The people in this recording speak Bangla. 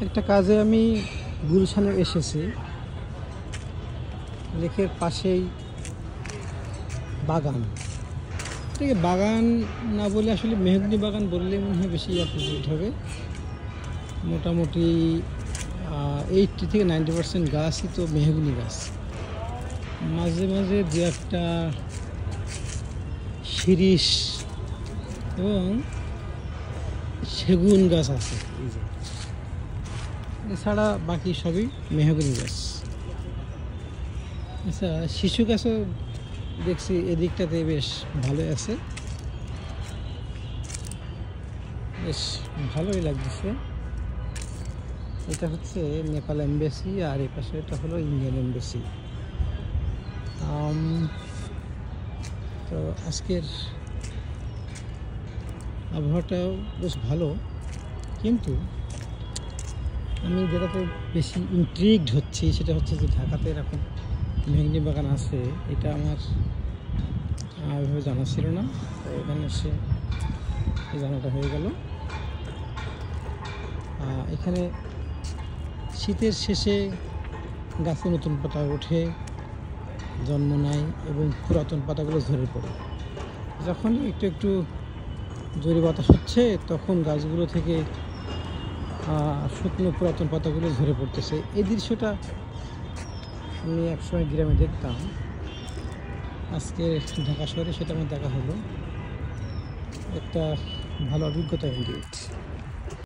একটা কাজে আমি গুলশানে এসেছি। লেকের পাশেই বাগান, ঠিক বাগান না বলে আসলে মেহগনি বাগান বললে মনে হয় বেশি অ্যাপ্রোপ্রিয়েট হবে। মোটামুটি 80 থেকে 90% গাছই তো মেহগনি গাছ। মাঝে মাঝে দু একটা শিরীষ এবং সেগুন গাছ আছে, এছাড়া বাকি সবই মেহগনি গাছ। আচ্ছা, শিশু গাছও দেখছি এদিকটাতে বেশ ভালো আছে, বেশ ভালোই লাগতেছে। এটা হচ্ছে নেপাল এমবেসি, আর এই পাশে এটা হলো ইন্ডিয়ান এমবেসি। তো আজকের আবহাওয়াটাও বেশ ভালো, কিন্তু আমি যেটাতে বেশি ইন্ট্রিগড হচ্ছি সেটা হচ্ছে যে ঢাকাতে এরকম মেহগনি বাগান আছে, এটা আমার এভাবে জানা ছিল না। তো এখানে এসে এই জানাটা হয়ে গেল। এখানে শীতের শেষে গাছে নতুন পাতা ওঠে, জন্ম নেয় এবং পুরাতন পাতাগুলো ঝরে পড়ে। যখনই একটু একটু জোরে বাতাস হচ্ছে তখন গাছগুলো থেকে শুকনো পুরাতন পাতাগুলো ঝরে পড়তেছে। এই দৃশ্যটা আমি একসময় গ্রামে দেখতাম, আজকে ঢাকা শহরে সেটা আমার দেখা হলো। একটা ভালো অভিজ্ঞতা ইন্ডিয়েট।